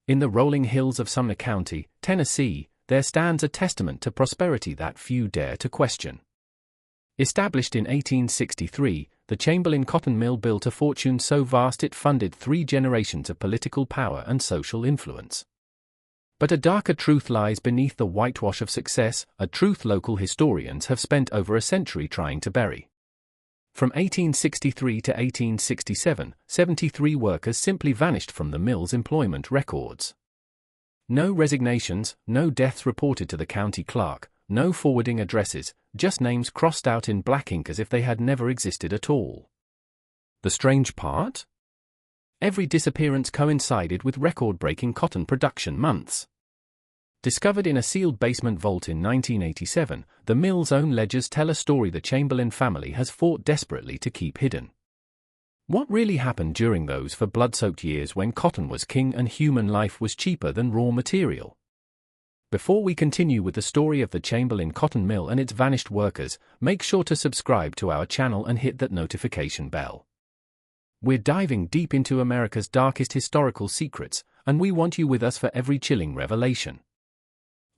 In the rolling hills of Sumner County, Tennessee, there stands a testament to prosperity that few dare to question. Established in 1863, the Chamberlain Cotton Mill built a fortune so vast it funded 3 generations of political power and social influence. But a darker truth lies beneath the whitewash of success, a truth local historians have spent over a century trying to bury. From 1863 to 1867, 73 workers simply vanished from the mill's employment records. No resignations, no deaths reported to the county clerk, no forwarding addresses, just names crossed out in black ink as if they had never existed at all. The strange part? Every disappearance coincided with record-breaking cotton production months. Discovered in a sealed basement vault in 1987, the mill's own ledgers tell a story the Chamberlain family has fought desperately to keep hidden. What really happened during those for blood-soaked years when cotton was king and human life was cheaper than raw material? Before we continue with the story of the Chamberlain Cotton Mill and its vanished workers, make sure to subscribe to our channel and hit that notification bell. We're diving deep into America's darkest historical secrets, and we want you with us for every chilling revelation.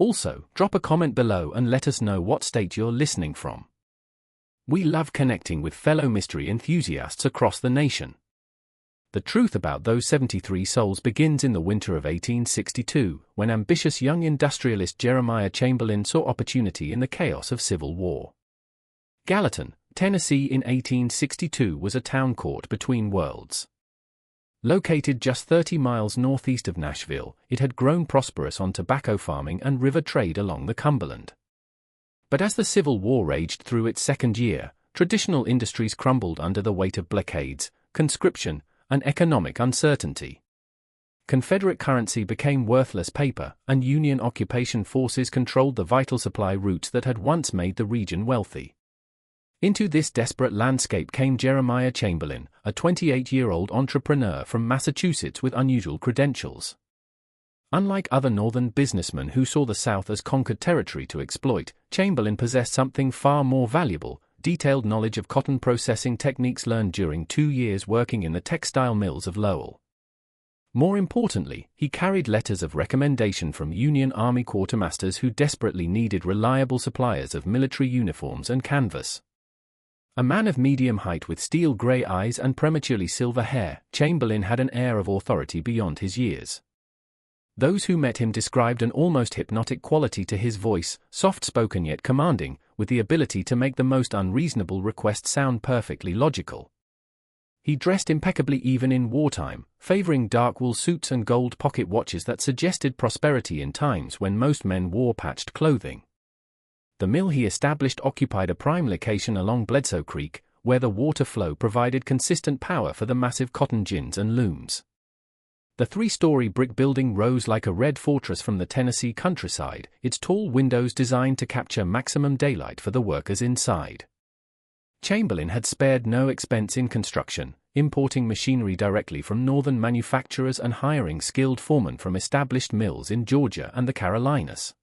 Also, drop a comment below and let us know what state you're listening from. We love connecting with fellow mystery enthusiasts across the nation. The truth about those 73 souls begins in the winter of 1862, when ambitious young industrialist Jeremiah Chamberlain saw opportunity in the chaos of civil war. Gallatin, Tennessee in 1862 was a town caught between worlds. Located just 30 miles northeast of Nashville, it had grown prosperous on tobacco farming and river trade along the Cumberland. But as the Civil War raged through its second year, traditional industries crumbled under the weight of blockades, conscription, and economic uncertainty. Confederate currency became worthless paper, and Union occupation forces controlled the vital supply routes that had once made the region wealthy. Into this desperate landscape came Jeremiah Chamberlain, a 28-year-old entrepreneur from Massachusetts with unusual credentials. Unlike other northern businessmen who saw the South as conquered territory to exploit, Chamberlain possessed something far more valuable: detailed knowledge of cotton processing techniques learned during 2 years working in the textile mills of Lowell. More importantly, he carried letters of recommendation from Union Army quartermasters who desperately needed reliable suppliers of military uniforms and canvas. A man of medium height with steel-gray eyes and prematurely silver hair, Chamberlain had an air of authority beyond his years. Those who met him described an almost hypnotic quality to his voice, soft-spoken yet commanding, with the ability to make the most unreasonable request sound perfectly logical. He dressed impeccably even in wartime, favoring dark wool suits and gold pocket watches that suggested prosperity in times when most men wore patched clothing. The mill he established occupied a prime location along Bledsoe Creek, where the water flow provided consistent power for the massive cotton gins and looms. The 3-story brick building rose like a red fortress from the Tennessee countryside, its tall windows designed to capture maximum daylight for the workers inside. Chamberlain had spared no expense in construction, importing machinery directly from northern manufacturers and hiring skilled foremen from established mills in Georgia and the Carolinas.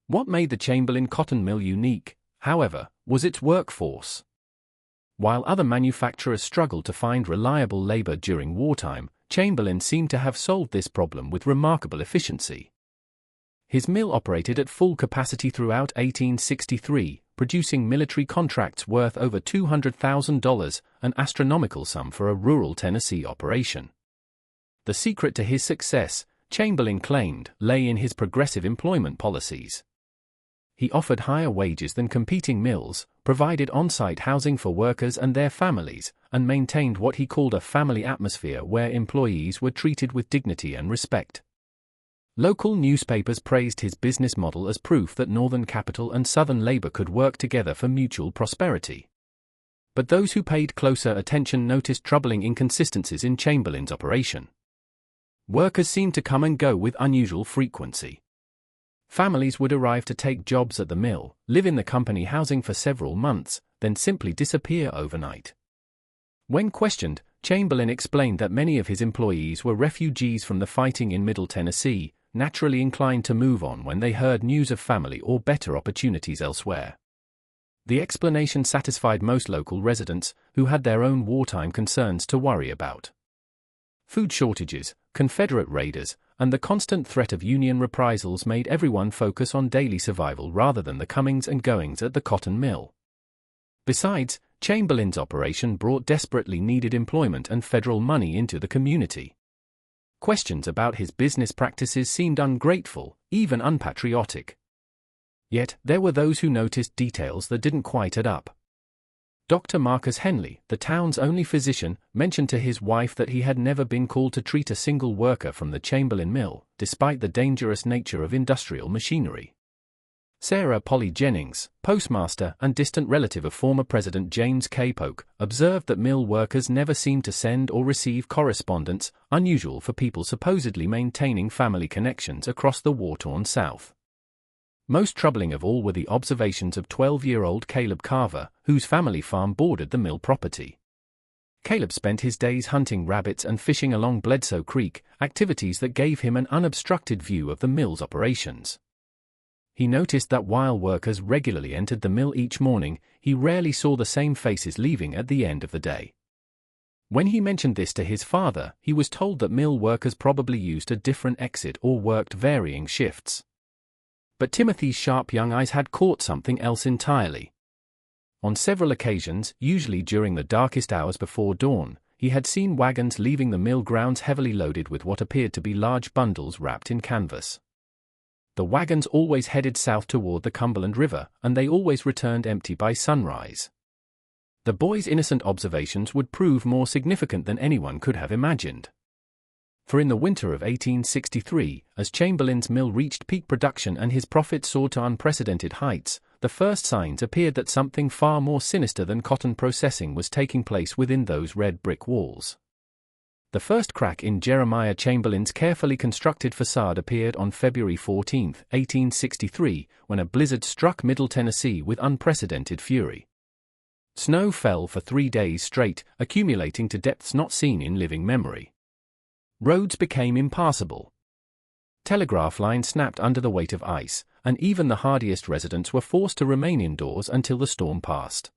What made the Chamberlain Cotton Mill unique, however, was its workforce. While other manufacturers struggled to find reliable labor during wartime, Chamberlain seemed to have solved this problem with remarkable efficiency. His mill operated at full capacity throughout 1863, producing military contracts worth over $200,000, an astronomical sum for a rural Tennessee operation. The secret to his success, Chamberlain claimed, lay in his progressive employment policies. He offered higher wages than competing mills, provided on-site housing for workers and their families, and maintained what he called a family atmosphere where employees were treated with dignity and respect. Local newspapers praised his business model as proof that Northern capital and Southern labor could work together for mutual prosperity. But those who paid closer attention noticed troubling inconsistencies in Chamberlain's operation. Workers seemed to come and go with unusual frequency. Families would arrive to take jobs at the mill, live in the company housing for several months, then simply disappear overnight. When questioned, Chamberlain explained that many of his employees were refugees from the fighting in Middle Tennessee, naturally inclined to move on when they heard news of family or better opportunities elsewhere. The explanation satisfied most local residents, who had their own wartime concerns to worry about. Food shortages, Confederate raiders, and the constant threat of Union reprisals made everyone focus on daily survival rather than the comings and goings at the cotton mill. Besides, Chamberlain's operation brought desperately needed employment and federal money into the community. Questions about his business practices seemed ungrateful, even unpatriotic. Yet, there were those who noticed details that didn't quite add up. Dr. Marcus Henley, the town's only physician, mentioned to his wife that he had never been called to treat a single worker from the Chamberlain mill, despite the dangerous nature of industrial machinery. Sarah Polly Jennings, postmaster and distant relative of former President James K. Polk, observed that mill workers never seemed to send or receive correspondence, unusual for people supposedly maintaining family connections across the war-torn South. Most troubling of all were the observations of 12-year-old Caleb Carver, whose family farm bordered the mill property. Caleb spent his days hunting rabbits and fishing along Bledsoe Creek, activities that gave him an unobstructed view of the mill's operations. He noticed that while workers regularly entered the mill each morning, he rarely saw the same faces leaving at the end of the day. When he mentioned this to his father, he was told that mill workers probably used a different exit or worked varying shifts. But Timothy's sharp young eyes had caught something else entirely. On several occasions, usually during the darkest hours before dawn, he had seen wagons leaving the mill grounds heavily loaded with what appeared to be large bundles wrapped in canvas. The wagons always headed south toward the Cumberland River, and they always returned empty by sunrise. The boy's innocent observations would prove more significant than anyone could have imagined. For in the winter of 1863, as Chamberlain's mill reached peak production and his profits soared to unprecedented heights, the first signs appeared that something far more sinister than cotton processing was taking place within those red brick walls. The first crack in Jeremiah Chamberlain's carefully constructed facade appeared on February 14, 1863, when a blizzard struck Middle Tennessee with unprecedented fury. Snow fell for 3 days straight, accumulating to depths not seen in living memory. Roads became impassable. Telegraph lines snapped under the weight of ice, and even the hardiest residents were forced to remain indoors until the storm passed.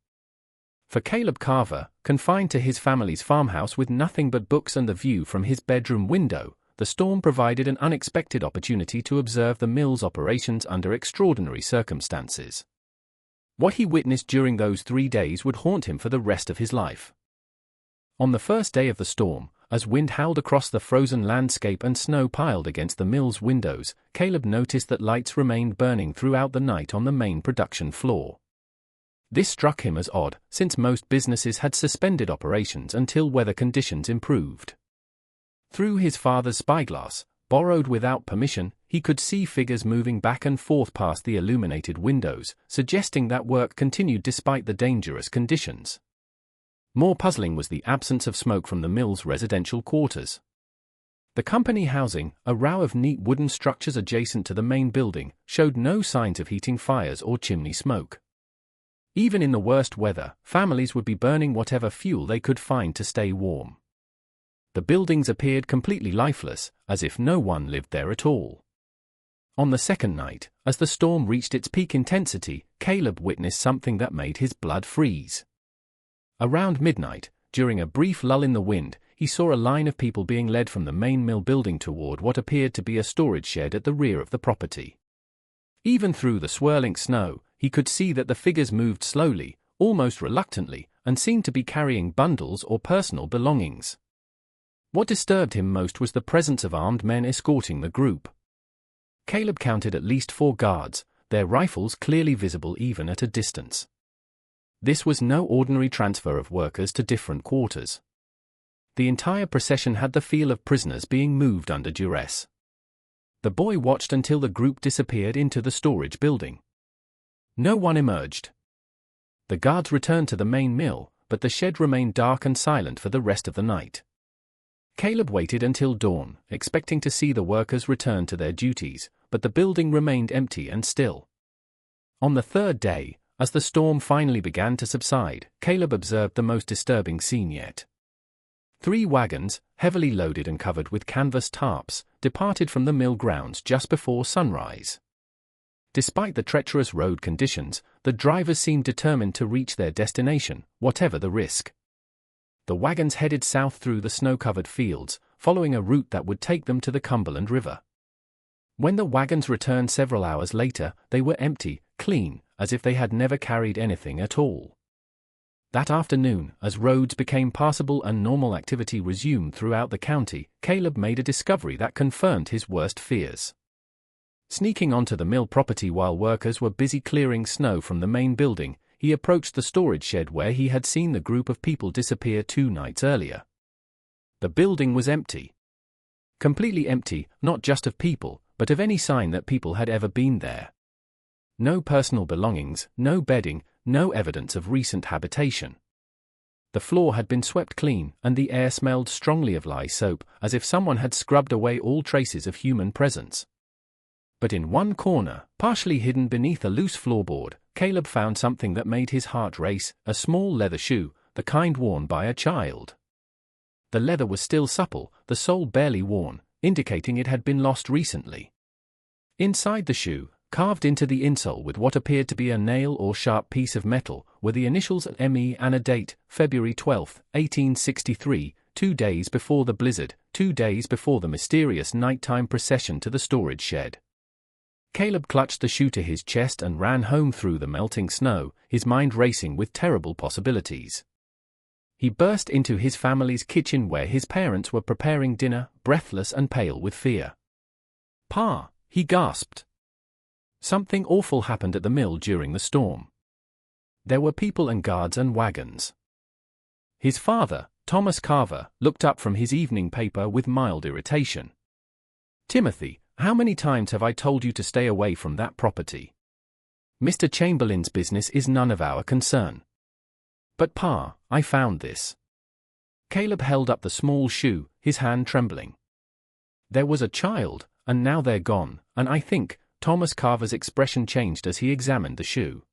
For Caleb Carver, confined to his family's farmhouse with nothing but books and the view from his bedroom window, the storm provided an unexpected opportunity to observe the mill's operations under extraordinary circumstances. What he witnessed during those 3 days would haunt him for the rest of his life. On the first day of the storm, as wind howled across the frozen landscape and snow piled against the mill's windows, Caleb noticed that lights remained burning throughout the night on the main production floor. This struck him as odd, since most businesses had suspended operations until weather conditions improved. Through his father's spyglass, borrowed without permission, he could see figures moving back and forth past the illuminated windows, suggesting that work continued despite the dangerous conditions. More puzzling was the absence of smoke from the mill's residential quarters. The company housing, a row of neat wooden structures adjacent to the main building, showed no signs of heating fires or chimney smoke. Even in the worst weather, families would be burning whatever fuel they could find to stay warm. The buildings appeared completely lifeless, as if no one lived there at all. On the second night, as the storm reached its peak intensity, Caleb witnessed something that made his blood freeze. Around midnight, during a brief lull in the wind, he saw a line of people being led from the main mill building toward what appeared to be a storage shed at the rear of the property. Even through the swirling snow, he could see that the figures moved slowly, almost reluctantly, and seemed to be carrying bundles or personal belongings. What disturbed him most was the presence of armed men escorting the group. Caleb counted at least 4 guards, their rifles clearly visible even at a distance. This was no ordinary transfer of workers to different quarters. The entire procession had the feel of prisoners being moved under duress. The boy watched until the group disappeared into the storage building. No one emerged. The guards returned to the main mill, but the shed remained dark and silent for the rest of the night. Caleb waited until dawn, expecting to see the workers return to their duties, but the building remained empty and still. On the third day, as the storm finally began to subside, Caleb observed the most disturbing scene yet. 3 wagons, heavily loaded and covered with canvas tarps, departed from the mill grounds just before sunrise. Despite the treacherous road conditions, the drivers seemed determined to reach their destination, whatever the risk. The wagons headed south through the snow-covered fields, following a route that would take them to the Cumberland River. When the wagons returned several hours later, they were empty, clean, as if they had never carried anything at all. That afternoon, as roads became passable and normal activity resumed throughout the county, Caleb made a discovery that confirmed his worst fears. Sneaking onto the mill property while workers were busy clearing snow from the main building, he approached the storage shed where he had seen the group of people disappear 2 nights earlier. The building was empty. Completely empty, not just of people, but of any sign that people had ever been there. No personal belongings, no bedding, no evidence of recent habitation. The floor had been swept clean, and the air smelled strongly of lye soap, as if someone had scrubbed away all traces of human presence. But in one corner, partially hidden beneath a loose floorboard, Caleb found something that made his heart race, a small leather shoe, the kind worn by a child. The leather was still supple, the sole barely worn, indicating it had been lost recently. Inside the shoe, carved into the insole with what appeared to be a nail or sharp piece of metal, were the initials ME and a date, February 12, 1863, 2 days before the blizzard, 2 days before the mysterious nighttime procession to the storage shed. Caleb clutched the shoe to his chest and ran home through the melting snow, his mind racing with terrible possibilities. He burst into his family's kitchen where his parents were preparing dinner, breathless and pale with fear. "Pa," he gasped. Something awful happened at the mill during the storm. There were people and guards and wagons. His father, Thomas Carver, looked up from his evening paper with mild irritation. "Timothy, how many times have I told you to stay away from that property? Mr. Chamberlain's business is none of our concern." "But Pa, I found this." Caleb held up the small shoe, his hand trembling. "There was a child, and now they're gone, and I think," Thomas Carver's expression changed as he examined the shoe.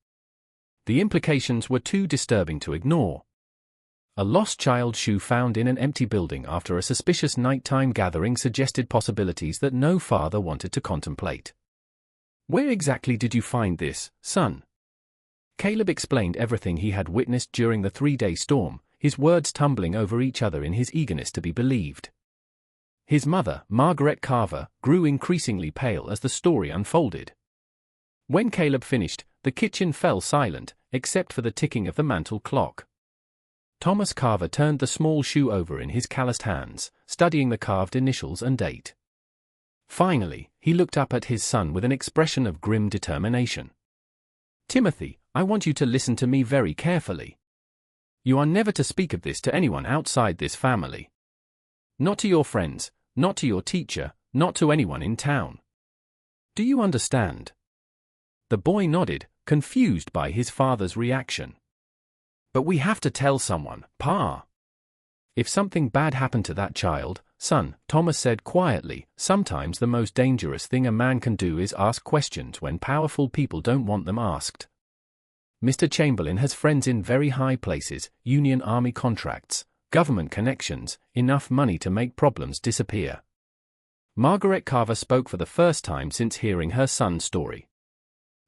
The implications were too disturbing to ignore. A lost child shoe found in an empty building after a suspicious nighttime gathering suggested possibilities that no father wanted to contemplate. "Where exactly did you find this, son?" Caleb explained everything he had witnessed during the 3-day storm, his words tumbling over each other in his eagerness to be believed. His mother, Margaret Carver, grew increasingly pale as the story unfolded. When Caleb finished, the kitchen fell silent, except for the ticking of the mantel clock. Thomas Carver turned the small shoe over in his calloused hands, studying the carved initials and date. Finally, he looked up at his son with an expression of grim determination. "Timothy, I want you to listen to me very carefully. You are never to speak of this to anyone outside this family. Not to your friends, not to your teacher, not to anyone in town. Do you understand?" The boy nodded, confused by his father's reaction. "But we have to tell someone, Pa." "If something bad happened to that child, son," Thomas said quietly, "sometimes the most dangerous thing a man can do is ask questions when powerful people don't want them asked. Mr. Chamberlain has friends in very high places, Union Army contracts, government connections, enough money to make problems disappear." Margaret Carver spoke for the first time since hearing her son's story.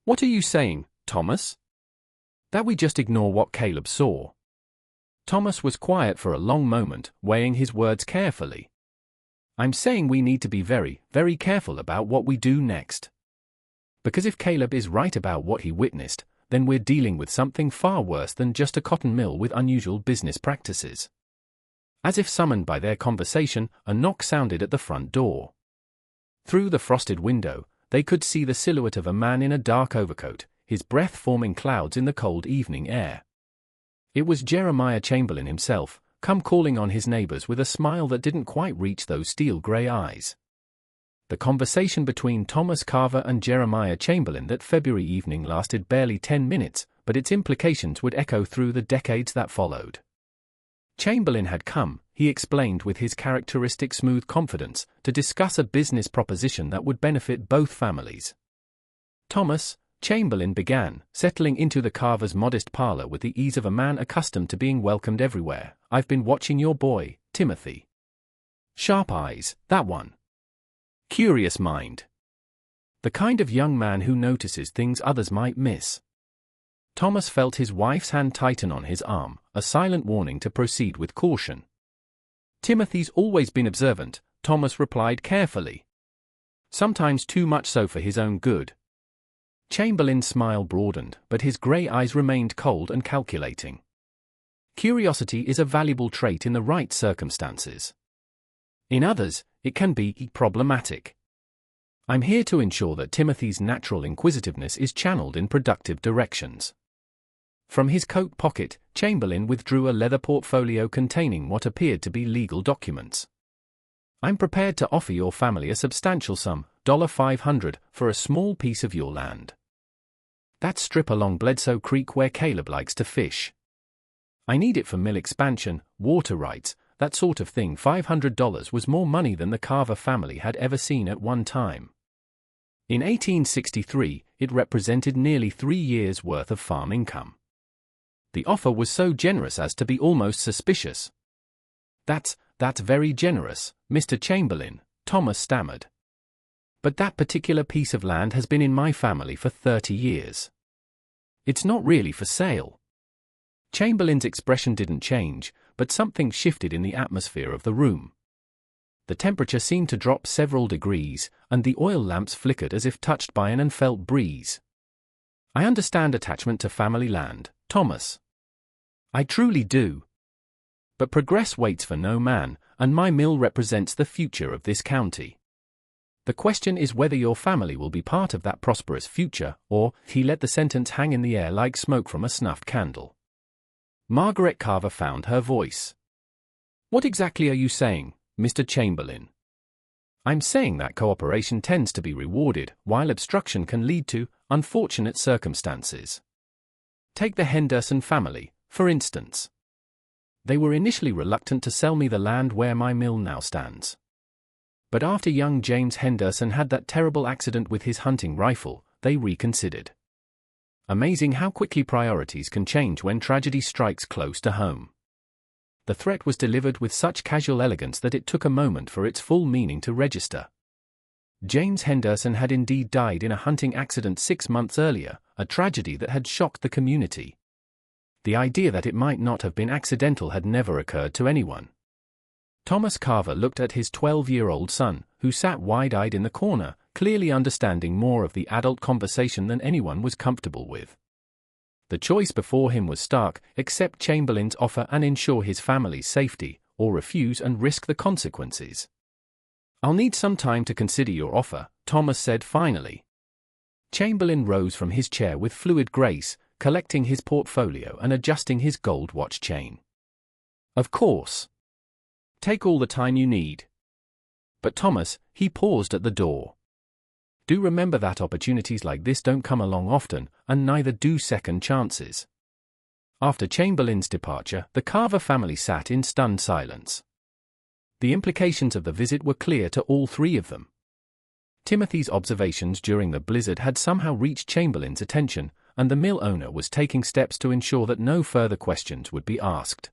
"What are you saying, Thomas? That we just ignore what Caleb saw?" Thomas was quiet for a long moment, weighing his words carefully. "I'm saying we need to be very, very careful about what we do next. Because if Caleb is right about what he witnessed, then we're dealing with something far worse than just a cotton mill with unusual business practices." As if summoned by their conversation, a knock sounded at the front door. Through the frosted window, they could see the silhouette of a man in a dark overcoat, his breath forming clouds in the cold evening air. It was Jeremiah Chamberlain himself, come calling on his neighbors with a smile that didn't quite reach those steel-gray eyes. The conversation between Thomas Carver and Jeremiah Chamberlain that February evening lasted barely 10 minutes, but its implications would echo through the decades that followed. Chamberlain had come, he explained with his characteristic smooth confidence, to discuss a business proposition that would benefit both families. "Thomas," Chamberlain began, settling into the Carver's modest parlor with the ease of a man accustomed to being welcomed everywhere, "I've been watching your boy, Timothy. Sharp eyes, that one. Curious mind. The kind of young man who notices things others might miss." Thomas felt his wife's hand tighten on his arm, a silent warning to proceed with caution. Timothy's always been observant, Thomas replied carefully. Sometimes too much so for his own good. Chamberlain's smile broadened, but his grey eyes remained cold and calculating. Curiosity is a valuable trait in the right circumstances. In others, it can be problematic. I'm here to ensure that Timothy's natural inquisitiveness is channeled in productive directions. From his coat pocket, Chamberlain withdrew a leather portfolio containing what appeared to be legal documents. I'm prepared to offer your family a substantial sum, $500, for a small piece of your land. That strip along Bledsoe Creek where Caleb likes to fish. I need it for mill expansion, water rights, that sort of thing. $500 was more money than the Carver family had ever seen at one time. In 1863, it represented nearly 3 years' worth of farm income. The offer was so generous as to be almost suspicious. That's very generous, Mr. Chamberlain, Thomas stammered. But that particular piece of land has been in my family for 30 years. It's not really for sale. Chamberlain's expression didn't change, but something shifted in the atmosphere of the room. The temperature seemed to drop several degrees, and the oil lamps flickered as if touched by an unfelt breeze. I understand attachment to family land, Thomas. I truly do. But progress waits for no man, and my mill represents the future of this county. The question is whether your family will be part of that prosperous future, or, he let the sentence hang in the air like smoke from a snuffed candle. Margaret Carver found her voice. What exactly are you saying, Mr. Chamberlain? I'm saying that cooperation tends to be rewarded, while obstruction can lead to unfortunate circumstances. Take the Henderson family, for instance. They were initially reluctant to sell me the land where my mill now stands. But after young James Henderson had that terrible accident with his hunting rifle, they reconsidered. Amazing how quickly priorities can change when tragedy strikes close to home. The threat was delivered with such casual elegance that it took a moment for its full meaning to register. James Henderson had indeed died in a hunting accident 6 months earlier, a tragedy that had shocked the community. The idea that it might not have been accidental had never occurred to anyone. Thomas Carver looked at his 12-year-old son, who sat wide-eyed in the corner, clearly understanding more of the adult conversation than anyone was comfortable with. The choice before him was stark: accept Chamberlain's offer and ensure his family's safety, or refuse and risk the consequences. I'll need some time to consider your offer, Thomas said finally. Chamberlain rose from his chair with fluid grace, collecting his portfolio and adjusting his gold watch chain. Of course. Take all the time you need. But Thomas, he paused at the door. Do remember that opportunities like this don't come along often, and neither do second chances. After Chamberlain's departure, the Carver family sat in stunned silence. The implications of the visit were clear to all three of them. Timothy's observations during the blizzard had somehow reached Chamberlain's attention, and the mill owner was taking steps to ensure that no further questions would be asked.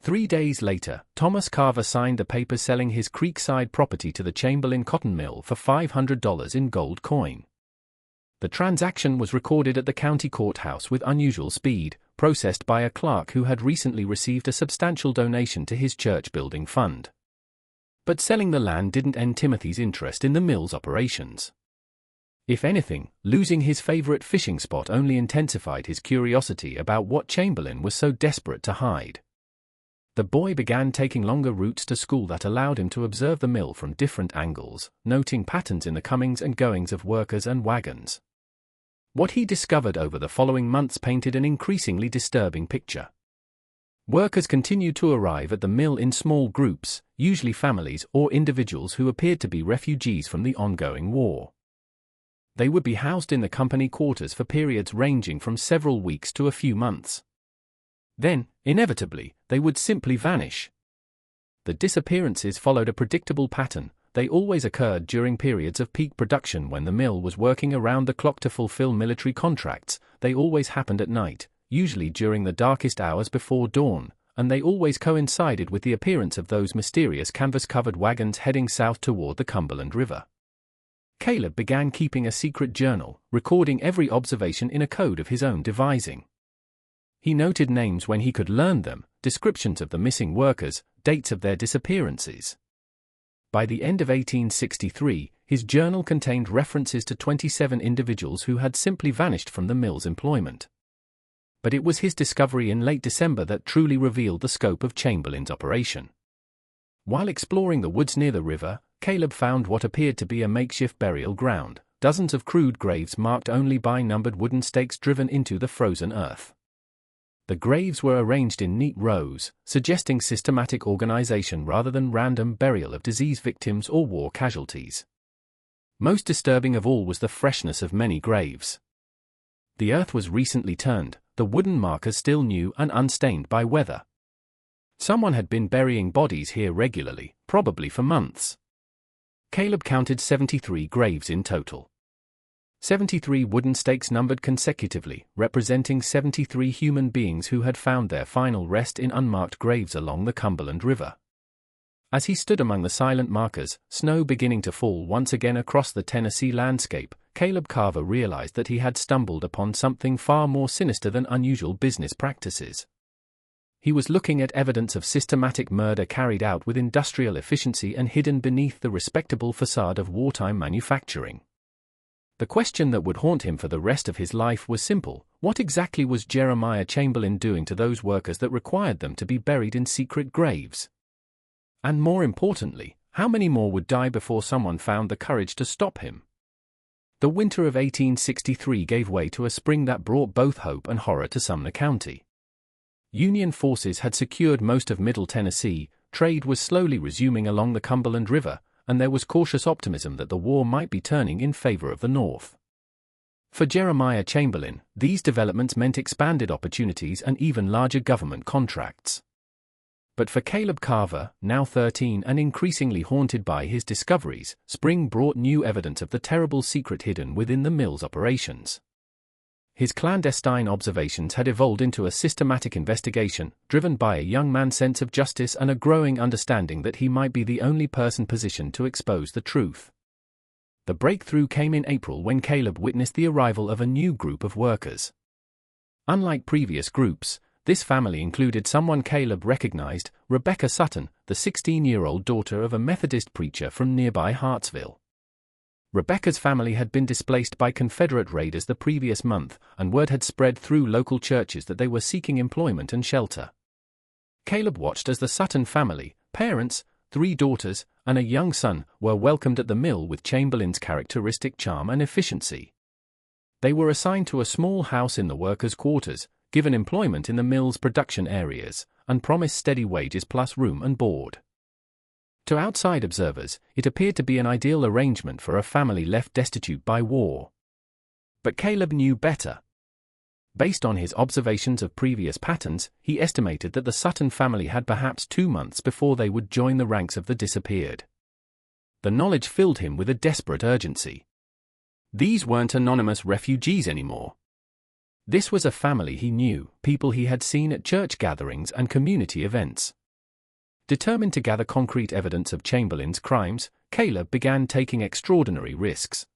3 days later, Thomas Carver signed the papers selling his Creekside property to the Chamberlain Cotton Mill for $500 in gold coin. The transaction was recorded at the county courthouse with unusual speed, processed by a clerk who had recently received a substantial donation to his church-building fund. But selling the land didn't end Timothy's interest in the mill's operations. If anything, losing his favorite fishing spot only intensified his curiosity about what Chamberlain was so desperate to hide. The boy began taking longer routes to school that allowed him to observe the mill from different angles, noting patterns in the comings and goings of workers and wagons. What he discovered over the following months painted an increasingly disturbing picture. Workers continued to arrive at the mill in small groups, usually families or individuals who appeared to be refugees from the ongoing war. They would be housed in the company quarters for periods ranging from several weeks to a few months. Then, inevitably, they would simply vanish. The disappearances followed a predictable pattern. They always occurred during periods of peak production when the mill was working around the clock to fulfill military contracts. They always happened at night, usually during the darkest hours before dawn, and they always coincided with the appearance of those mysterious canvas-covered wagons heading south toward the Cumberland River. Caleb began keeping a secret journal, recording every observation in a code of his own devising. He noted names when he could learn them, descriptions of the missing workers, dates of their disappearances. By the end of 1863, his journal contained references to 27 individuals who had simply vanished from the mill's employment. But it was his discovery in late December that truly revealed the scope of Chamberlain's operation. While exploring the woods near the river, Caleb found what appeared to be a makeshift burial ground, dozens of crude graves marked only by numbered wooden stakes driven into the frozen earth. The graves were arranged in neat rows, suggesting systematic organization rather than random burial of disease victims or war casualties. Most disturbing of all was the freshness of many graves. The earth was recently turned, the wooden markers still new and unstained by weather. Someone had been burying bodies here regularly, probably for months. Caleb counted 73 graves in total. 73 wooden stakes numbered consecutively, representing 73 human beings who had found their final rest in unmarked graves along the Cumberland River. As he stood among the silent markers, snow beginning to fall once again across the Tennessee landscape, Caleb Carver realized that he had stumbled upon something far more sinister than unusual business practices. He was looking at evidence of systematic murder carried out with industrial efficiency and hidden beneath the respectable facade of wartime manufacturing. The question that would haunt him for the rest of his life was simple: what exactly was Jeremiah Chamberlain doing to those workers that required them to be buried in secret graves? And more importantly, how many more would die before someone found the courage to stop him? The winter of 1863 gave way to a spring that brought both hope and horror to Sumner County. Union forces had secured most of Middle Tennessee, trade was slowly resuming along the Cumberland River, and there was cautious optimism that the war might be turning in favor of the North. For Jeremiah Chamberlain, these developments meant expanded opportunities and even larger government contracts. But for Caleb Carver, now 13 and increasingly haunted by his discoveries, spring brought new evidence of the terrible secret hidden within the mill's operations. His clandestine observations had evolved into a systematic investigation, driven by a young man's sense of justice and a growing understanding that he might be the only person positioned to expose the truth. The breakthrough came in April when Caleb witnessed the arrival of a new group of workers. Unlike previous groups, this family included someone Caleb recognized: Rebecca Sutton, the 16-year-old daughter of a Methodist preacher from nearby Hartsville. Rebecca's family had been displaced by Confederate raiders the previous month, and word had spread through local churches that they were seeking employment and shelter. Caleb watched as the Sutton family, parents, 3 daughters, and a young son, were welcomed at the mill with Chamberlain's characteristic charm and efficiency. They were assigned to a small house in the workers' quarters, given employment in the mill's production areas, and promised steady wages plus room and board. To outside observers, it appeared to be an ideal arrangement for a family left destitute by war. But Caleb knew better. Based on his observations of previous patterns, he estimated that the Sutton family had perhaps 2 months before they would join the ranks of the disappeared. The knowledge filled him with a desperate urgency. These weren't anonymous refugees anymore. This was a family he knew, people he had seen at church gatherings and community events. Determined to gather concrete evidence of Chamberlain's crimes, Caleb began taking extraordinary risks.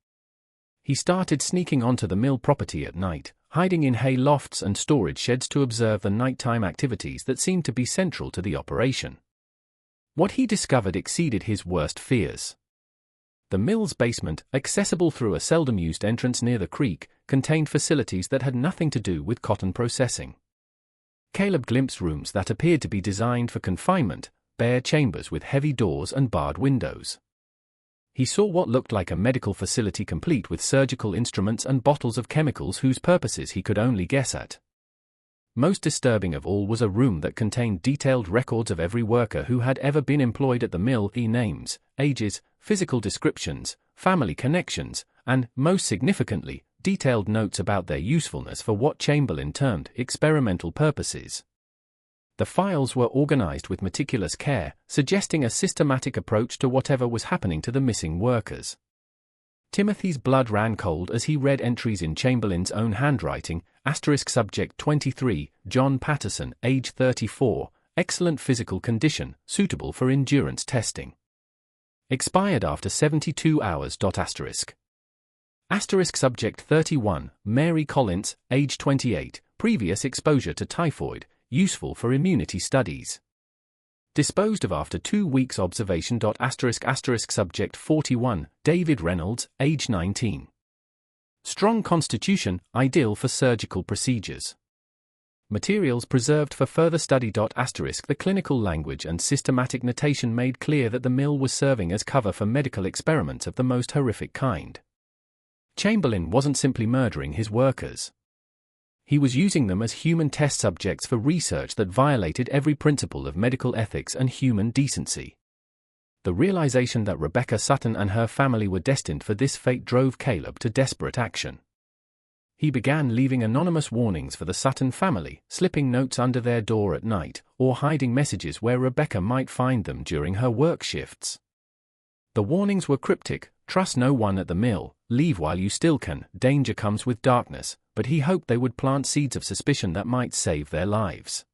He started sneaking onto the mill property at night, hiding in hay lofts and storage sheds to observe the nighttime activities that seemed to be central to the operation. What he discovered exceeded his worst fears. The mill's basement, accessible through a seldom-used entrance near the creek, contained facilities that had nothing to do with cotton processing. Caleb glimpsed rooms that appeared to be designed for confinement, bare chambers with heavy doors and barred windows. He saw what looked like a medical facility complete with surgical instruments and bottles of chemicals whose purposes he could only guess at. Most disturbing of all was a room that contained detailed records of every worker who had ever been employed at the mill: names, ages, physical descriptions, family connections, and, most significantly, detailed notes about their usefulness for what Chamberlain termed experimental purposes. The files were organized with meticulous care, suggesting a systematic approach to whatever was happening to the missing workers. Timothy's blood ran cold as he read entries in Chamberlain's own handwriting: *subject 23, John Patterson, age 34, excellent physical condition, suitable for endurance testing. Expired after 72 hours. *subject 31, Mary Collins, age 28, previous exposure to typhoid, useful for immunity studies. disposed of after 2 weeks observation. Subject 41, David Reynolds, age 19. Strong constitution, ideal for surgical procedures. Materials preserved for further study. The clinical language and systematic notation made clear that the mill was serving as cover for medical experiments of the most horrific kind. Chamberlain wasn't simply murdering his workers. He was using them as human test subjects for research that violated every principle of medical ethics and human decency. The realization that Rebecca Sutton and her family were destined for this fate drove Caleb to desperate action. He began leaving anonymous warnings for the Sutton family, slipping notes under their door at night, or hiding messages where Rebecca might find them during her work shifts. The warnings were cryptic: trust no one at the mill, leave while you still can, danger comes with darkness, but he hoped they would plant seeds of suspicion that might save their lives.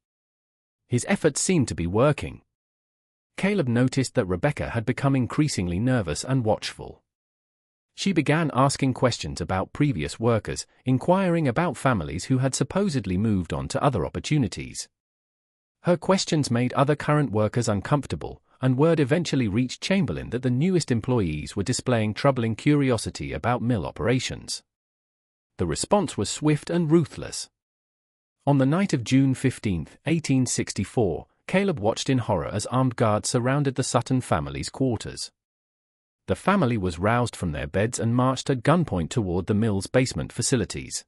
His efforts seemed to be working. Caleb noticed that Rebecca had become increasingly nervous and watchful. She began asking questions about previous workers, inquiring about families who had supposedly moved on to other opportunities. Her questions made other current workers uncomfortable, and word eventually reached Chamberlain that the newest employees were displaying troubling curiosity about mill operations. The response was swift and ruthless. On the night of June 15, 1864, Caleb watched in horror as armed guards surrounded the Sutton family's quarters. The family was roused from their beds and marched at gunpoint toward the mill's basement facilities.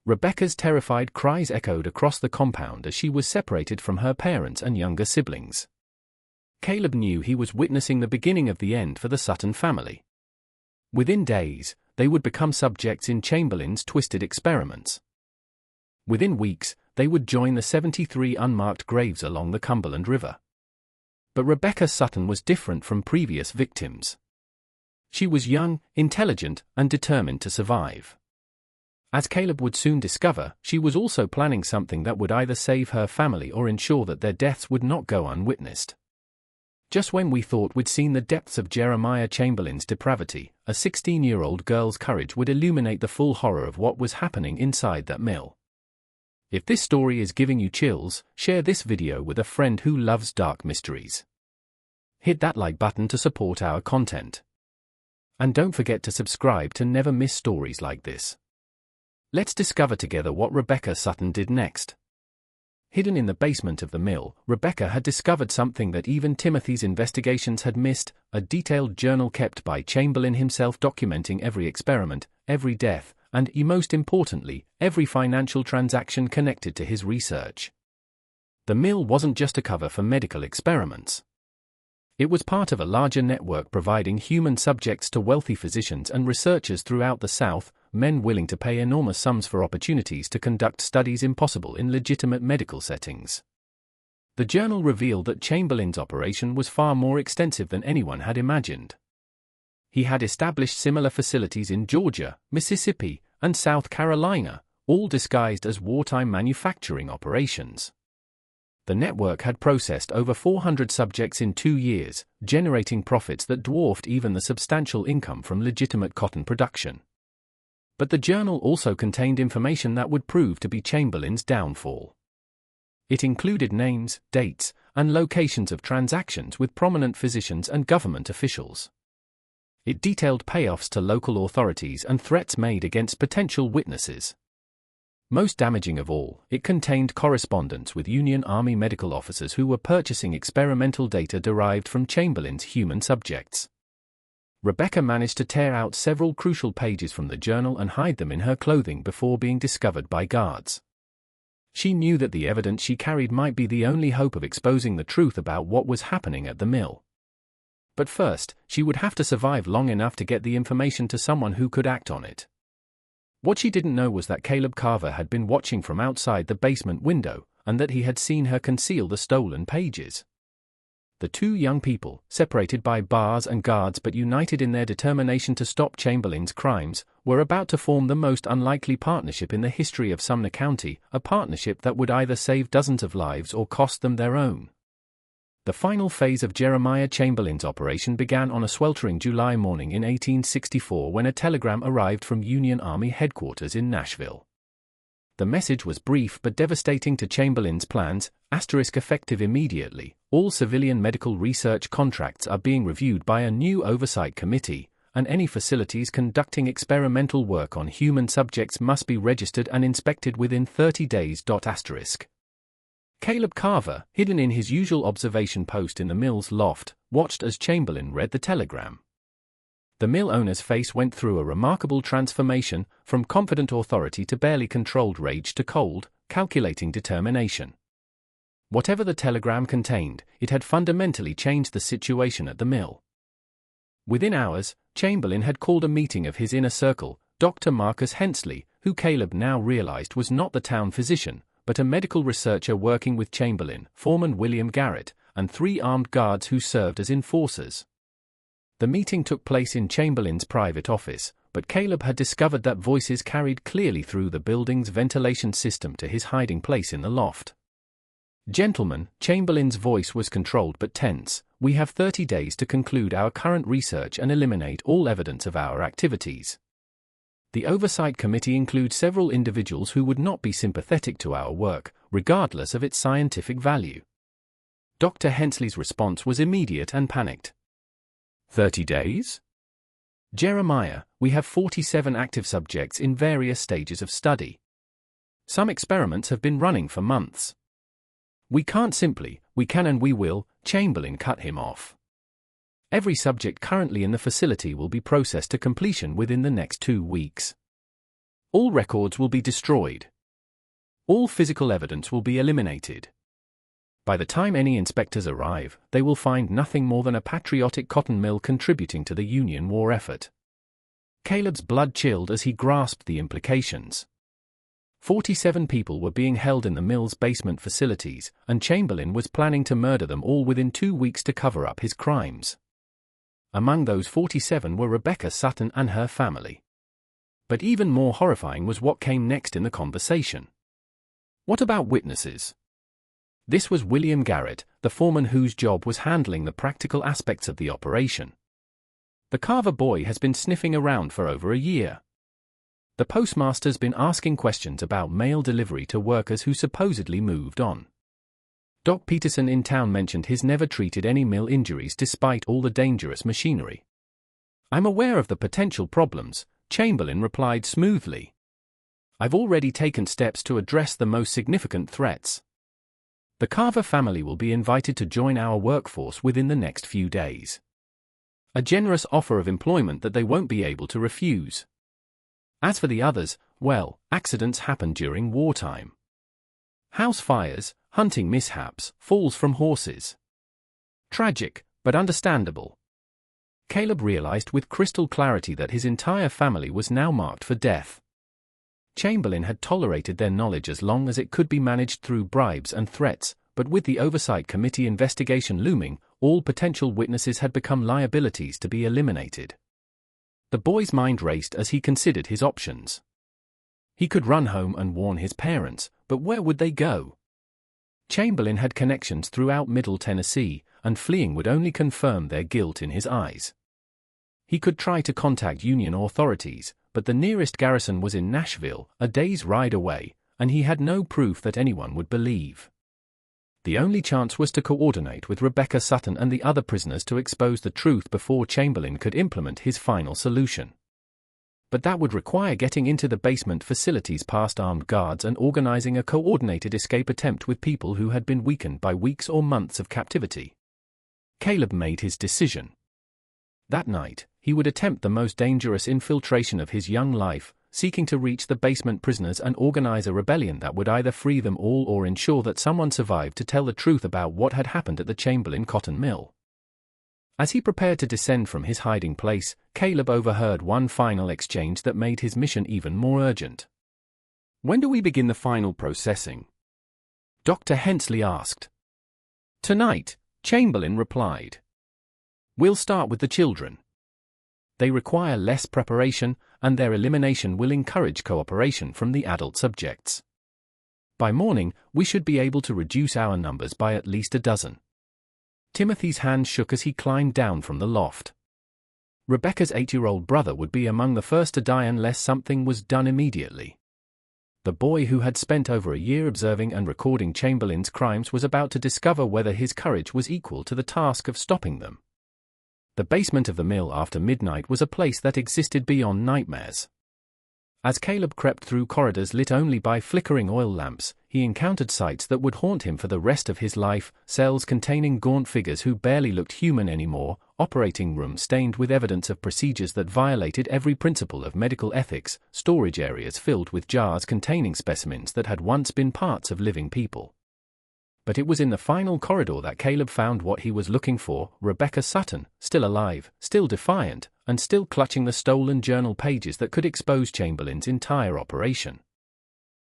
Rebecca's terrified cries echoed across the compound as she was separated from her parents and younger siblings. Caleb knew he was witnessing the beginning of the end for the Sutton family. Within days, they would become subjects in Chamberlain's twisted experiments. Within weeks, they would join the 73 unmarked graves along the Cumberland River. But Rebecca Sutton was different from previous victims. She was young, intelligent, and determined to survive. As Caleb would soon discover, she was also planning something that would either save her family or ensure that their deaths would not go unwitnessed. Just when we thought we'd seen the depths of Jeremiah Chamberlain's depravity, a 16-year-old girl's courage would illuminate the full horror of what was happening inside that mill. If this story is giving you chills, share this video with a friend who loves dark mysteries. Hit that like button to support our content. And don't forget to subscribe to never miss stories like this. Let's discover together what Rebecca Sutton did next. Hidden in the basement of the mill, Rebecca had discovered something that even Timothy's investigations had missed: a detailed journal kept by Chamberlain himself documenting every experiment, every death, and, most importantly, every financial transaction connected to his research. The mill wasn't just a cover for medical experiments. It was part of a larger network providing human subjects to wealthy physicians and researchers throughout the South, men willing to pay enormous sums for opportunities to conduct studies impossible in legitimate medical settings. The journal revealed that Chamberlain's operation was far more extensive than anyone had imagined. He had established similar facilities in Georgia, Mississippi, and South Carolina, all disguised as wartime manufacturing operations. The network had processed over 400 subjects in 2 years, generating profits that dwarfed even the substantial income from legitimate cotton production. But the journal also contained information that would prove to be Chamberlain's downfall. It included names, dates, and locations of transactions with prominent physicians and government officials. It detailed payoffs to local authorities and threats made against potential witnesses. Most damaging of all, it contained correspondence with Union Army medical officers who were purchasing experimental data derived from Chamberlain's human subjects. Rebecca managed to tear out several crucial pages from the journal and hide them in her clothing before being discovered by guards. She knew that the evidence she carried might be the only hope of exposing the truth about what was happening at the mill. But first, she would have to survive long enough to get the information to someone who could act on it. What she didn't know was that Caleb Carver had been watching from outside the basement window, and that he had seen her conceal the stolen pages. The two young people, separated by bars and guards but united in their determination to stop Chamberlain's crimes, were about to form the most unlikely partnership in the history of Sumner County, a partnership that would either save dozens of lives or cost them their own. The final phase of Jeremiah Chamberlain's operation began on a sweltering July morning in 1864 when a telegram arrived from Union Army headquarters in Nashville. The message was brief but devastating to Chamberlain's plans, effective immediately. All civilian medical research contracts are being reviewed by a new oversight committee, and any facilities conducting experimental work on human subjects must be registered and inspected within 30 days. Caleb Carver, hidden in his usual observation post in the mill's loft, watched as Chamberlain read the telegram. The mill owner's face went through a remarkable transformation, from confident authority to barely controlled rage to cold, calculating determination. Whatever the telegram contained, it had fundamentally changed the situation at the mill. Within hours, Chamberlain had called a meeting of his inner circle, Dr. Marcus Hensley, who Caleb now realized was not the town physician, but a medical researcher working with Chamberlain, Foreman William Garrett, and 3 armed guards who served as enforcers. The meeting took place in Chamberlain's private office, but Caleb had discovered that voices carried clearly through the building's ventilation system to his hiding place in the loft. "Gentlemen," Chamberlain's voice was controlled but tense, "we have 30 days to conclude our current research and eliminate all evidence of our activities. The Oversight Committee includes several individuals who would not be sympathetic to our work, regardless of its scientific value." Dr. Hensley's response was immediate and panicked. 30 days? Jeremiah, we have 47 active subjects in various stages of study. Some experiments have been running for months. We can't simply, we can and we will, Chamberlain cut him off. Every subject currently in the facility will be processed to completion within the next 2 weeks. All records will be destroyed. All physical evidence will be eliminated. By the time any inspectors arrive, they will find nothing more than a patriotic cotton mill contributing to the Union war effort. Caleb's blood chilled as he grasped the implications. 47 people were being held in the mill's basement facilities, and Chamberlain was planning to murder them all within 2 weeks to cover up his crimes. Among those 47 were Rebecca Sutton and her family. But even more horrifying was what came next in the conversation. What about witnesses? This was William Garrett, the foreman whose job was handling the practical aspects of the operation. The Carver boy has been sniffing around for over a year. The postmaster's been asking questions about mail delivery to workers who supposedly moved on. Doc Peterson in town mentioned he's never treated any mill injuries despite all the dangerous machinery. "I'm aware of the potential problems," Chamberlain replied smoothly. "I've already taken steps to address the most significant threats. The Carver family will be invited to join our workforce within the next few days. A generous offer of employment that they won't be able to refuse. As for the others, well, accidents happen during wartime. House fires, hunting mishaps, falls from horses. Tragic, but understandable." Caleb realized with crystal clarity that his entire family was now marked for death. Chamberlain had tolerated their knowledge as long as it could be managed through bribes and threats, but with the Oversight Committee investigation looming, all potential witnesses had become liabilities to be eliminated. The boy's mind raced as he considered his options. He could run home and warn his parents, but where would they go? Chamberlain had connections throughout Middle Tennessee, and fleeing would only confirm their guilt in his eyes. He could try to contact Union authorities, but the nearest garrison was in Nashville, a day's ride away, and he had no proof that anyone would believe. The only chance was to coordinate with Rebecca Sutton and the other prisoners to expose the truth before Chamberlain could implement his final solution. But that would require getting into the basement facilities past armed guards and organizing a coordinated escape attempt with people who had been weakened by weeks or months of captivity. Caleb made his decision. That night, he would attempt the most dangerous infiltration of his young life, seeking to reach the basement prisoners and organize a rebellion that would either free them all or ensure that someone survived to tell the truth about what had happened at the Chamberlain cotton mill. As he prepared to descend from his hiding place, Caleb overheard one final exchange that made his mission even more urgent. "When do we begin the final processing?" Dr. Hensley asked. "Tonight," Chamberlain replied. "We'll start with the children. They require less preparation, and their elimination will encourage cooperation from the adult subjects. By morning, we should be able to reduce our numbers by at least a dozen." Timothy's hand shook as he climbed down from the loft. Rebecca's 8-year-old brother would be among the first to die unless something was done immediately. The boy who had spent over a year observing and recording Chamberlain's crimes was about to discover whether his courage was equal to the task of stopping them. The basement of the mill after midnight was a place that existed beyond nightmares. As Caleb crept through corridors lit only by flickering oil lamps, he encountered sights that would haunt him for the rest of his life: cells containing gaunt figures who barely looked human anymore, operating rooms stained with evidence of procedures that violated every principle of medical ethics, storage areas filled with jars containing specimens that had once been parts of living people. But it was in the final corridor that Caleb found what he was looking for: Rebecca Sutton, still alive, still defiant, and still clutching the stolen journal pages that could expose Chamberlain's entire operation.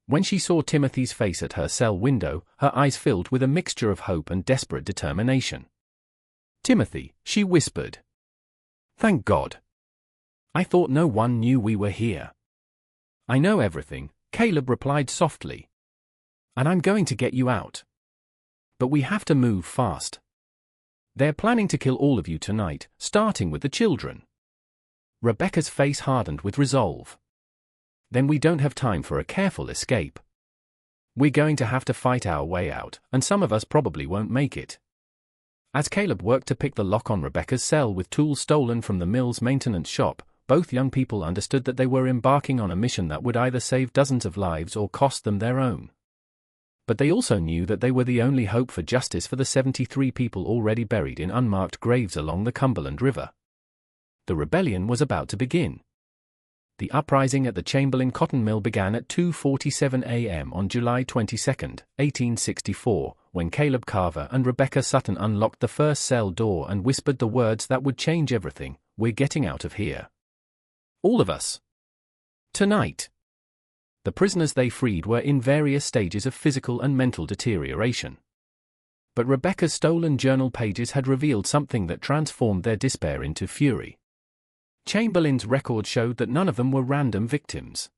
When she saw Timothy's face at her cell window, her eyes filled with a mixture of hope and desperate determination. "Timothy," she whispered. "Thank God. I thought no one knew we were here." "I know everything," Caleb replied softly. "And I'm going to get you out. But we have to move fast. They're planning to kill all of you tonight, starting with the children." Rebecca's face hardened with resolve. "Then we don't have time for a careful escape. We're going to have to fight our way out, and some of us probably won't make it." As Caleb worked to pick the lock on Rebecca's cell with tools stolen from the mill's maintenance shop, both young people understood that they were embarking on a mission that would either save dozens of lives or cost them their own. But they also knew that they were the only hope for justice for the 73 people already buried in unmarked graves along the Cumberland River. The rebellion was about to begin. The uprising at the Chamberlain cotton mill began at 2:47 a.m. on July 22, 1864, when Caleb Carver and Rebecca Sutton unlocked the first cell door and whispered the words that would change everything: "We're getting out of here. All of us. Tonight." The prisoners they freed were in various stages of physical and mental deterioration. But Rebecca's stolen journal pages had revealed something that transformed their despair into fury. Chamberlain's records showed that none of them were random victims.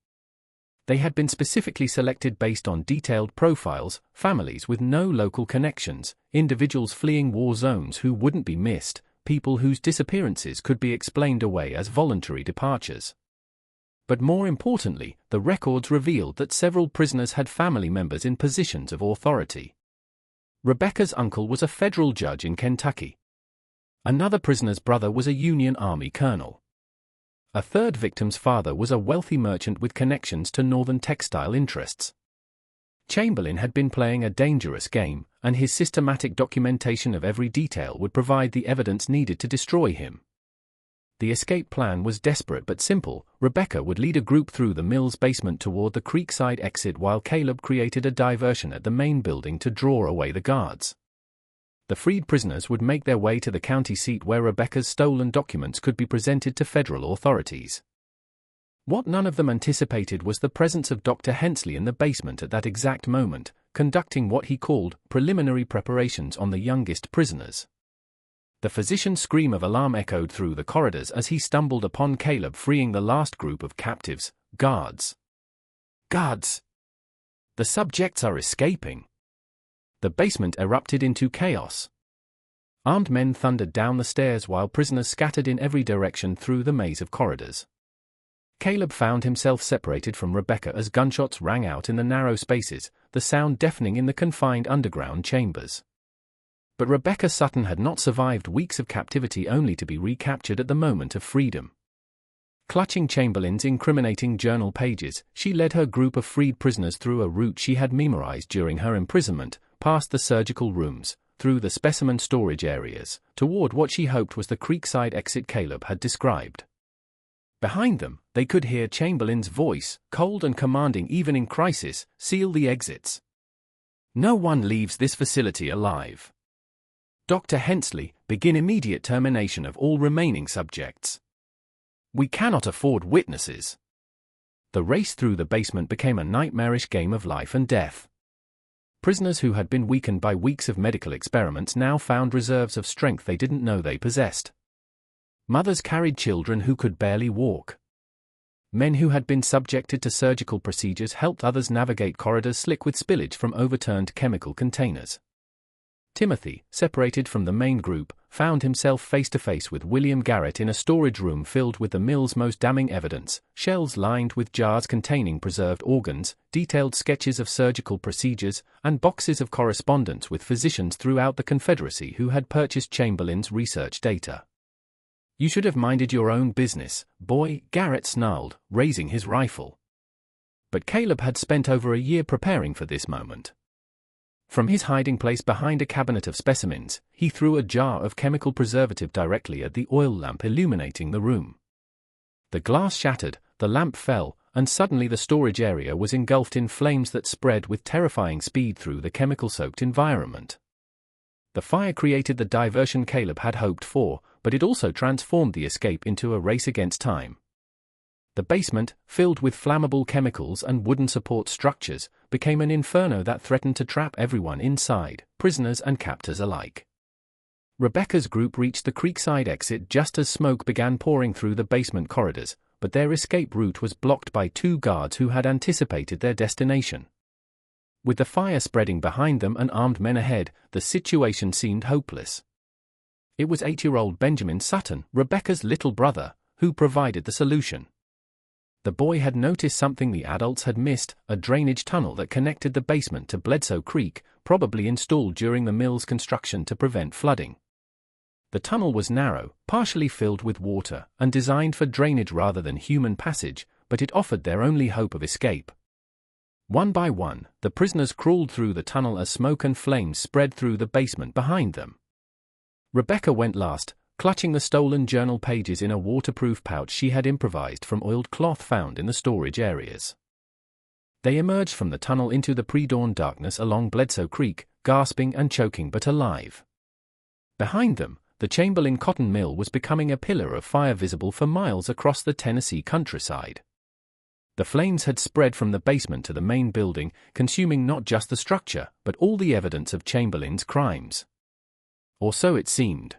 They had been specifically selected based on detailed profiles: families with no local connections, individuals fleeing war zones who wouldn't be missed, people whose disappearances could be explained away as voluntary departures. But more importantly, the records revealed that several prisoners had family members in positions of authority. Rebecca's uncle was a federal judge in Kentucky. Another prisoner's brother was a Union Army colonel. A third victim's father was a wealthy merchant with connections to northern textile interests. Chamberlain had been playing a dangerous game, and his systematic documentation of every detail would provide the evidence needed to destroy him. The escape plan was desperate but simple. Rebecca would lead a group through the mill's basement toward the creekside exit while Caleb created a diversion at the main building to draw away the guards. The freed prisoners would make their way to the county seat where Rebecca's stolen documents could be presented to federal authorities. What none of them anticipated was the presence of Dr. Hensley in the basement at that exact moment, conducting what he called preliminary preparations on the youngest prisoners. The physician's scream of alarm echoed through the corridors as he stumbled upon Caleb freeing the last group of captives: guards. "Guards! The subjects are escaping!" The basement erupted into chaos. Armed men thundered down the stairs while prisoners scattered in every direction through the maze of corridors. Caleb found himself separated from Rebecca as gunshots rang out in the narrow spaces, the sound deafening in the confined underground chambers. But Rebecca Sutton had not survived weeks of captivity only to be recaptured at the moment of freedom. Clutching Chamberlain's incriminating journal pages, she led her group of freed prisoners through a route she had memorized during her imprisonment, past the surgical rooms, through the specimen storage areas, toward what she hoped was the creekside exit Caleb had described. Behind them, they could hear Chamberlain's voice, cold and commanding even in crisis: "Seal the exits. No one leaves this facility alive. Dr. Hensley, begin immediate termination of all remaining subjects. We cannot afford witnesses." The race through the basement became a nightmarish game of life and death. Prisoners who had been weakened by weeks of medical experiments now found reserves of strength they didn't know they possessed. Mothers carried children who could barely walk. Men who had been subjected to surgical procedures helped others navigate corridors slick with spillage from overturned chemical containers. Timothy, separated from the main group, found himself face to face with William Garrett in a storage room filled with the mill's most damning evidence: shelves lined with jars containing preserved organs, detailed sketches of surgical procedures, and boxes of correspondence with physicians throughout the Confederacy who had purchased Chamberlain's research data. "You should have minded your own business, boy," Garrett snarled, raising his rifle. But Caleb had spent over a year preparing for this moment. From his hiding place behind a cabinet of specimens, he threw a jar of chemical preservative directly at the oil lamp illuminating the room. The glass shattered, the lamp fell, and suddenly the storage area was engulfed in flames that spread with terrifying speed through the chemical-soaked environment. The fire created the diversion Caleb had hoped for, but it also transformed the escape into a race against time. The basement, filled with flammable chemicals and wooden support structures, became an inferno that threatened to trap everyone inside, prisoners and captors alike. Rebecca's group reached the creekside exit just as smoke began pouring through the basement corridors, but their escape route was blocked by two guards who had anticipated their destination. With the fire spreading behind them and armed men ahead, the situation seemed hopeless. It was 8-year-old Benjamin Sutton, Rebecca's little brother, who provided the solution. The boy had noticed something the adults had missed: a drainage tunnel that connected the basement to Bledsoe Creek, probably installed during the mill's construction to prevent flooding. The tunnel was narrow, partially filled with water, and designed for drainage rather than human passage, but it offered their only hope of escape. One by one, the prisoners crawled through the tunnel as smoke and flames spread through the basement behind them. Rebecca went last, clutching the stolen journal pages in a waterproof pouch she had improvised from oiled cloth found in the storage areas. They emerged from the tunnel into the pre-dawn darkness along Bledsoe Creek, gasping and choking but alive. Behind them, the Chamberlain cotton mill was becoming a pillar of fire visible for miles across the Tennessee countryside. The flames had spread from the basement to the main building, consuming not just the structure, but all the evidence of Chamberlain's crimes. Or so it seemed.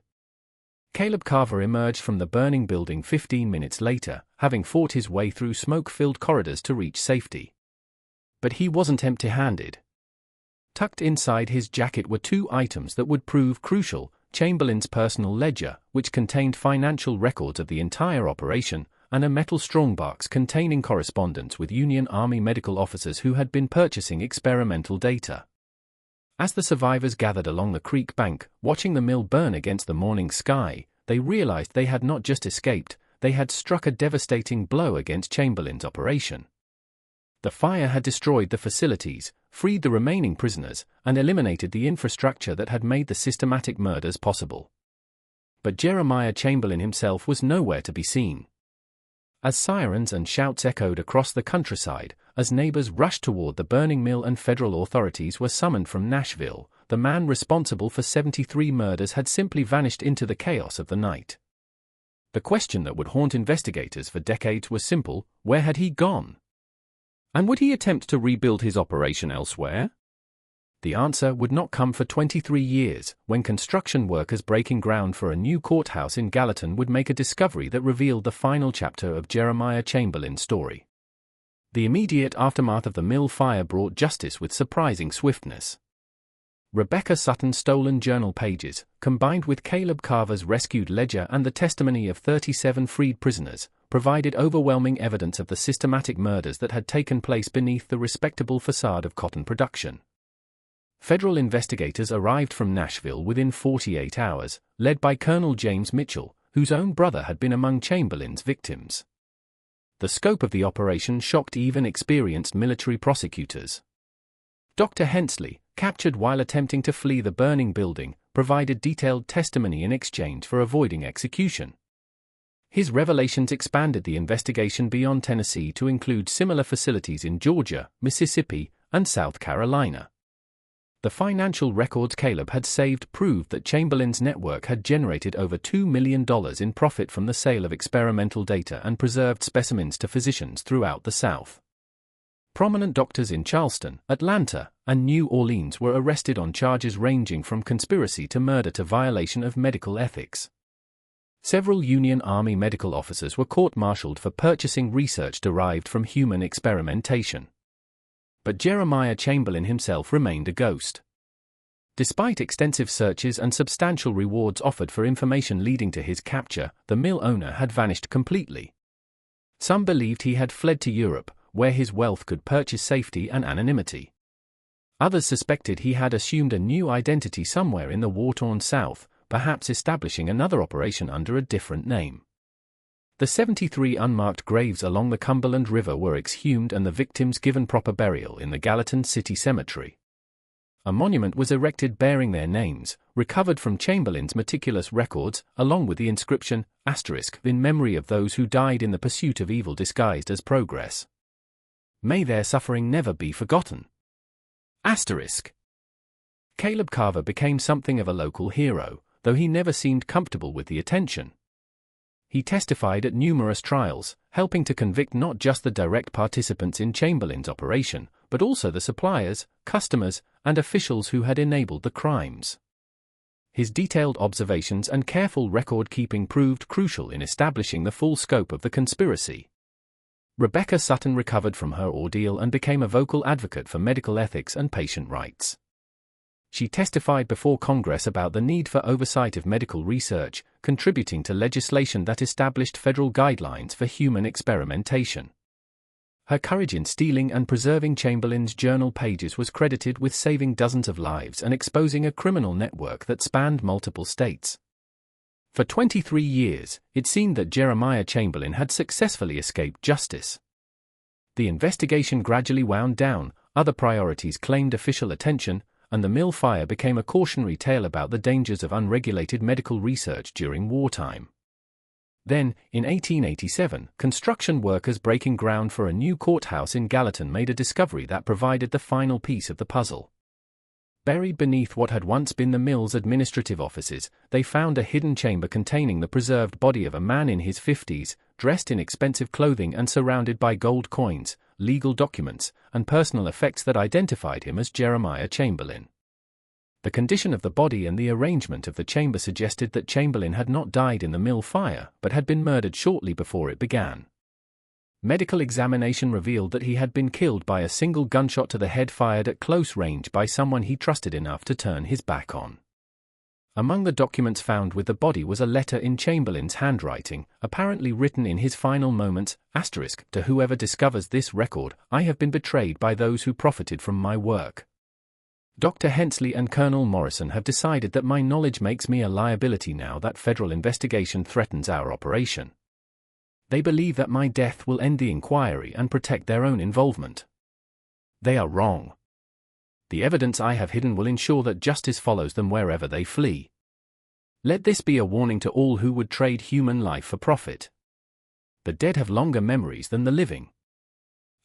Caleb Carver emerged from the burning building 15 minutes later, having fought his way through smoke-filled corridors to reach safety. But he wasn't empty-handed. Tucked inside his jacket were two items that would prove crucial: Chamberlain's personal ledger, which contained financial records of the entire operation, and a metal strongbox containing correspondence with Union Army medical officers who had been purchasing experimental data. As the survivors gathered along the creek bank, watching the mill burn against the morning sky, they realized they had not just escaped, they had struck a devastating blow against Chamberlain's operation. The fire had destroyed the facilities, freed the remaining prisoners, and eliminated the infrastructure that had made the systematic murders possible. But Jeremiah Chamberlain himself was nowhere to be seen. As sirens and shouts echoed across the countryside, as neighbors rushed toward the burning mill and federal authorities were summoned from Nashville, the man responsible for 73 murders had simply vanished into the chaos of the night. The question that would haunt investigators for decades was simple: where had he gone? And would he attempt to rebuild his operation elsewhere? The answer would not come for 23 years, when construction workers breaking ground for a new courthouse in Gallatin would make a discovery that revealed the final chapter of Jeremiah Chamberlain's story. The immediate aftermath of the mill fire brought justice with surprising swiftness. Rebecca Sutton's stolen journal pages, combined with Caleb Carver's rescued ledger and the testimony of 37 freed prisoners, provided overwhelming evidence of the systematic murders that had taken place beneath the respectable facade of cotton production. Federal investigators arrived from Nashville within 48 hours, led by Colonel James Mitchell, whose own brother had been among Chamberlain's victims. The scope of the operation shocked even experienced military prosecutors. Dr. Hensley, captured while attempting to flee the burning building, provided detailed testimony in exchange for avoiding execution. His revelations expanded the investigation beyond Tennessee to include similar facilities in Georgia, Mississippi, and South Carolina. The financial records Caleb had saved proved that Chamberlain's network had generated over $2 million in profit from the sale of experimental data and preserved specimens to physicians throughout the South. Prominent doctors in Charleston, Atlanta, and New Orleans were arrested on charges ranging from conspiracy to murder to violation of medical ethics. Several Union Army medical officers were court-martialed for purchasing research derived from human experimentation. But Jeremiah Chamberlain himself remained a ghost. Despite extensive searches and substantial rewards offered for information leading to his capture, the mill owner had vanished completely. Some believed he had fled to Europe, where his wealth could purchase safety and anonymity. Others suspected he had assumed a new identity somewhere in the war-torn South, perhaps establishing another operation under a different name. The 73 unmarked graves along the Cumberland River were exhumed and the victims given proper burial in the Gallatin City Cemetery. A monument was erected bearing their names, recovered from Chamberlain's meticulous records, along with the inscription, * in memory of those who died in the pursuit of evil disguised as progress. May their suffering never be forgotten. *. Caleb Carver became something of a local hero, though he never seemed comfortable with the attention. He testified at numerous trials, helping to convict not just the direct participants in Chamberlain's operation, but also the suppliers, customers, and officials who had enabled the crimes. His detailed observations and careful record-keeping proved crucial in establishing the full scope of the conspiracy. Rebecca Sutton recovered from her ordeal and became a vocal advocate for medical ethics and patient rights. She testified before Congress about the need for oversight of medical research, contributing to legislation that established federal guidelines for human experimentation. Her courage in stealing and preserving Chamberlain's journal pages was credited with saving dozens of lives and exposing a criminal network that spanned multiple states. For 23 years, it seemed that Jeremiah Chamberlain had successfully escaped justice. The investigation gradually wound down, other priorities claimed official attention, and the mill fire became a cautionary tale about the dangers of unregulated medical research during wartime. Then, in 1887, construction workers breaking ground for a new courthouse in Gallatin made a discovery that provided the final piece of the puzzle. Buried beneath what had once been the mill's administrative offices, they found a hidden chamber containing the preserved body of a man in his 50s, dressed in expensive clothing and surrounded by gold coins, legal documents, and personal effects that identified him as Jeremiah Chamberlain. The condition of the body and the arrangement of the chamber suggested that Chamberlain had not died in the mill fire, but had been murdered shortly before it began. Medical examination revealed that he had been killed by a single gunshot to the head fired at close range by someone he trusted enough to turn his back on. Among the documents found with the body was a letter in Chamberlain's handwriting, apparently written in his final moments, * to whoever discovers this record, I have been betrayed by those who profited from my work. Dr. Hensley and Colonel Morrison have decided that my knowledge makes me a liability now that federal investigation threatens our operation. They believe that my death will end the inquiry and protect their own involvement. They are wrong. The evidence I have hidden will ensure that justice follows them wherever they flee. Let this be a warning to all who would trade human life for profit. The dead have longer memories than the living.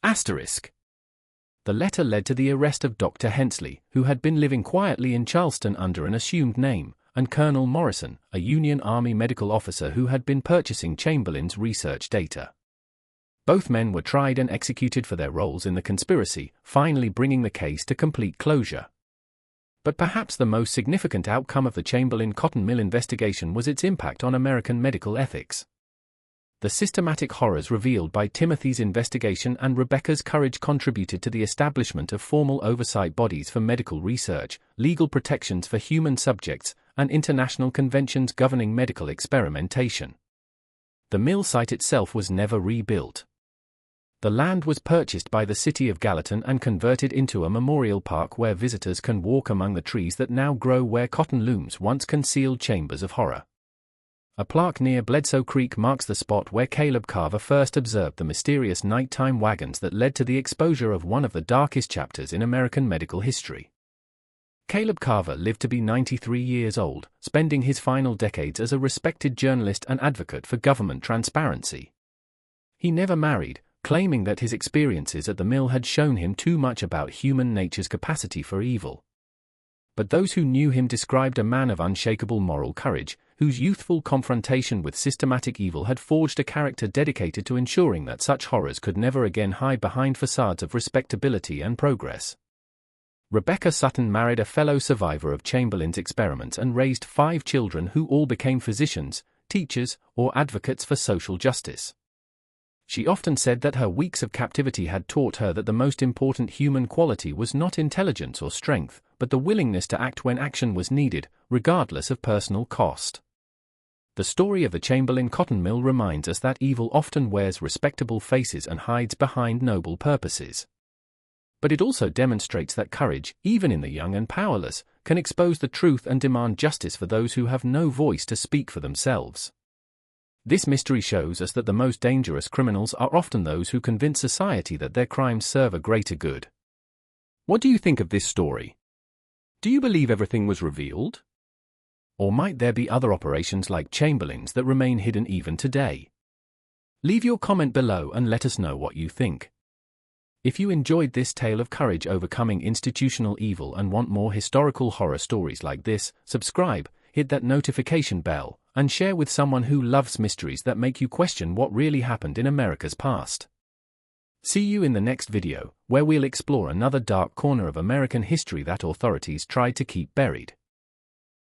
The letter led to the arrest of Dr. Hensley, who had been living quietly in Charleston under an assumed name, and Colonel Morrison, a Union Army medical officer who had been purchasing Chamberlain's research data. Both men were tried and executed for their roles in the conspiracy, finally bringing the case to complete closure. But perhaps the most significant outcome of the Chamberlain cotton mill investigation was its impact on American medical ethics. The systematic horrors revealed by Timothy's investigation and Rebecca's courage contributed to the establishment of formal oversight bodies for medical research, legal protections for human subjects, and international conventions governing medical experimentation. The mill site itself was never rebuilt. The land was purchased by the city of Gallatin and converted into a memorial park where visitors can walk among the trees that now grow where cotton looms once concealed chambers of horror. A plaque near Bledsoe Creek marks the spot where Caleb Carver first observed the mysterious nighttime wagons that led to the exposure of one of the darkest chapters in American medical history. Caleb Carver lived to be 93 years old, spending his final decades as a respected journalist and advocate for government transparency. He never married, claiming that his experiences at the mill had shown him too much about human nature's capacity for evil. But those who knew him described a man of unshakable moral courage, whose youthful confrontation with systematic evil had forged a character dedicated to ensuring that such horrors could never again hide behind facades of respectability and progress. Rebecca Sutton married a fellow survivor of Chamberlain's experiments and raised 5 children who all became physicians, teachers, or advocates for social justice. She often said that her weeks of captivity had taught her that the most important human quality was not intelligence or strength, but the willingness to act when action was needed, regardless of personal cost. The story of the Chamberlain cotton mill reminds us that evil often wears respectable faces and hides behind noble purposes. But it also demonstrates that courage, even in the young and powerless, can expose the truth and demand justice for those who have no voice to speak for themselves. This mystery shows us that the most dangerous criminals are often those who convince society that their crimes serve a greater good. What do you think of this story? Do you believe everything was revealed? Or might there be other operations like Chamberlain's that remain hidden even today? Leave your comment below and let us know what you think. If you enjoyed this tale of courage overcoming institutional evil and want more historical horror stories like this, subscribe, hit that notification bell, and share with someone who loves mysteries that make you question what really happened in America's past. See you in the next video, where we'll explore another dark corner of American history that authorities tried to keep buried.